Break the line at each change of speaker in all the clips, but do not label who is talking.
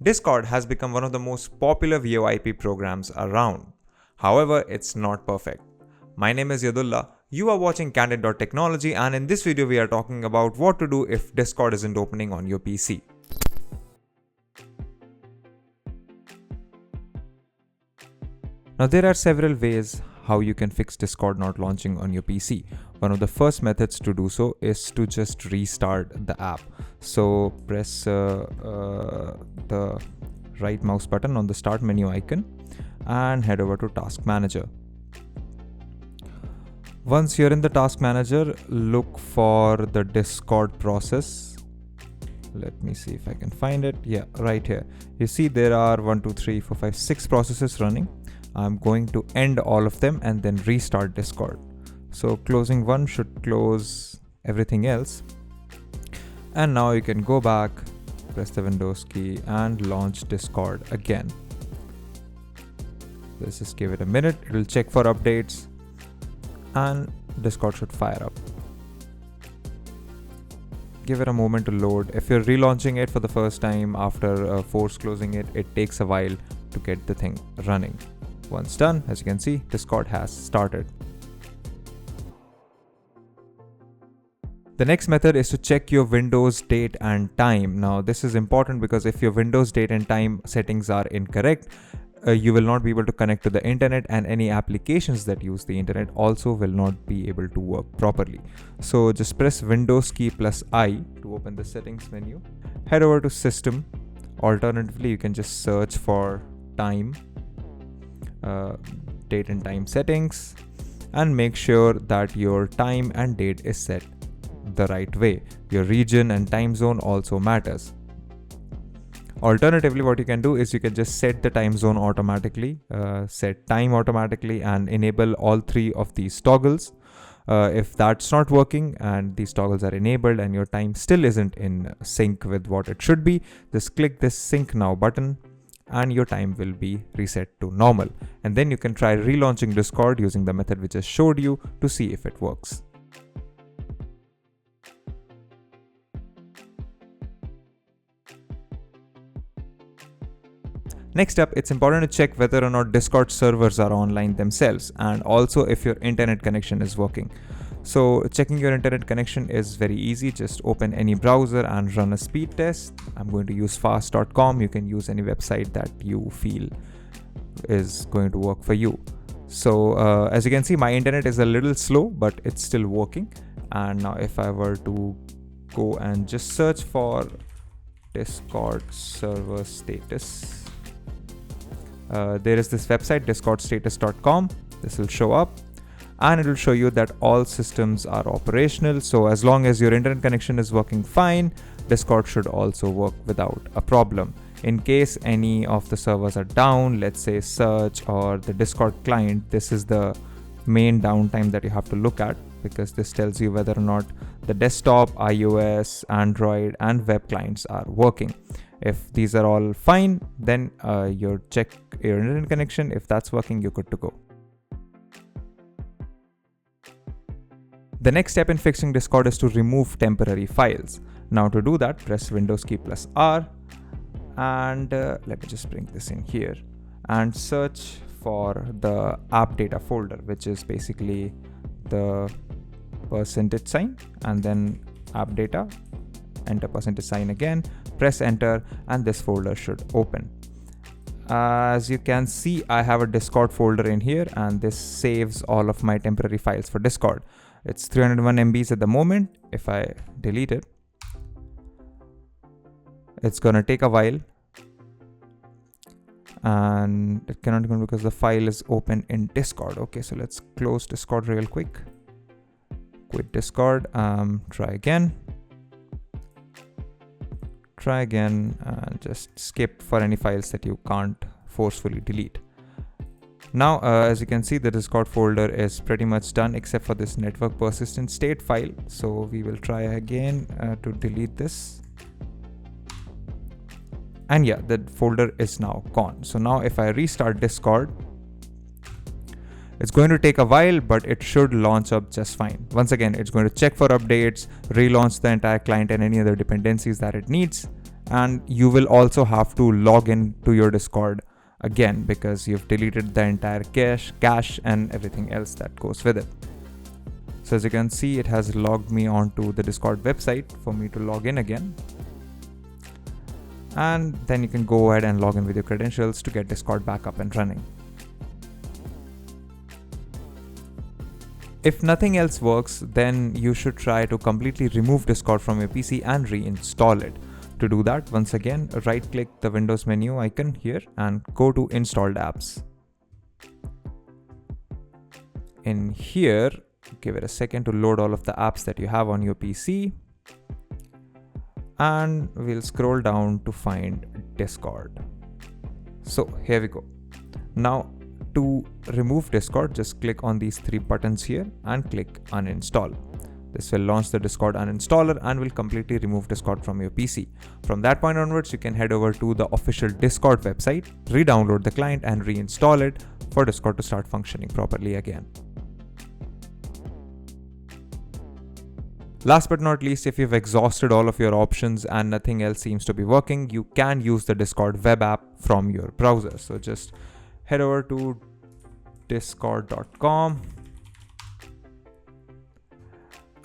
Discord has become one of the most popular VoIP programs around. However, it's not perfect. My name is Yadullah. You are watching Candid.Technology, and in this video we are talking about what to do if Discord isn't opening on your PC. Now there are several ways how you can fix Discord not launching on your PC. One of the first methods to do so is to just restart the app. So press the right mouse button on the start menu icon and head over to Task Manager. Once you're in the Task Manager, look for the Discord process. Let me see if I can find it. Yeah, right here. You see there are 6 processes running. I'm going to end all of them and then restart Discord. So closing one should close everything else. And now you can go back, press the Windows key and launch Discord again. Let's just give it a minute. It will check for updates and Discord should fire up. Give it a moment to load. If you're relaunching it for the first time after force closing it, it takes a while to get the thing running. Once done, as you can see, Discord has started. The next method is to check your Windows date and time. Now this is important because if your Windows date and time settings are incorrect, you will not be able to connect to the internet, and any applications that use the internet also will not be able to work properly. So just press Windows key plus I to open the settings menu. Head over to System. Alternatively, you can just search for time, date and time settings, and make sure that your time and date is set the right way. Your region and time zone also matters. Alternatively, what you can do is you can just set the time zone automatically, set time automatically, and enable all 3 of these toggles. If that's not working and these toggles are enabled and your time still isn't in sync with what it should be, just click this Sync Now button and your time will be reset to normal. And then you can try relaunching Discord using the method we just showed you to see if it works. Next up, it's important to check whether or not Discord servers are online themselves, and also if your internet connection is working. So checking your internet connection is very easy. Just open any browser and run a speed test. I'm going to use fast.com. You can use any website that you feel is going to work for you. So as you can see, my internet is a little slow, but it's still working. And now if I were to go and just search for Discord server status, there is this website, discordstatus.com. This will show up and it will show you that all systems are operational. So as long as your internet connection is working fine, Discord should also work without a problem. In case any of the servers are down, let's say Search or the Discord client, this is the main downtime that you have to look at, because this tells you whether or not the desktop, iOS, Android and web clients are working. If these are all fine, then you check your internet connection. If that's working, you're good to go. The next step in fixing Discord is to remove temporary files. Now to do that, press Windows key plus R and let me just bring this in here and search for the app data folder, which is basically the %sign and then app data. Enter %sign again, press enter, and this folder should open. As you can see, I have a Discord folder in here, and this saves all of my temporary files for Discord. It's 301 MBs at the moment. If I delete it, it's gonna take a while, and it cannot go because the file is open in Discord. Okay, so let's close Discord real quick. Quit Discord. Try again and just skip for any files that you can't forcefully delete. Now as you can see, the Discord folder is pretty much done except for this network persistent state file. So we will try again to delete this, and yeah, the folder is now gone. So now if I restart Discord, It's going to take a while, but it should launch up just fine. Once again, it's going to check for updates, relaunch the entire client and any other dependencies that it needs, And you will also have to log in to your Discord again because you've deleted the entire cache and everything else that goes with it. So as you can see, it has logged me onto the Discord website for me to log in again. And then you can go ahead and log in with your credentials to get Discord back up and running. If nothing else works, then you should try to completely remove Discord from your PC and reinstall it. To do that, once again, right-click the Windows menu icon here and go to Installed Apps. In here, give it a second to load all of the apps that you have on your PC. And we'll scroll down to find Discord. So here we go. Now, to remove Discord, just click on these three buttons here and click uninstall. This will launch the Discord uninstaller and will completely remove Discord from your PC. From that point onwards, you can head over to the official Discord website, re-download the client and reinstall it for Discord to start functioning properly again. Last but not least, if you've exhausted all of your options and nothing else seems to be working, you can use the Discord web app from your browser. So just head over to discord.com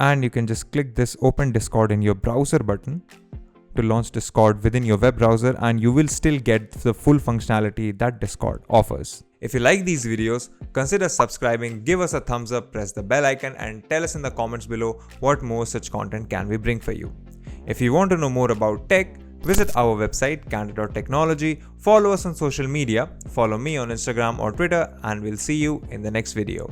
and you can just click this Open Discord in your browser button to launch Discord within your web browser, and you will still get the full functionality that Discord offers. If you like these videos, consider subscribing, give us a thumbs up, press the bell icon and tell us in the comments below what more such content can we bring for you. If you want to know more about tech, visit our website Candid.Technology, follow us on social media, follow me on Instagram or Twitter, and we'll see you in the next video.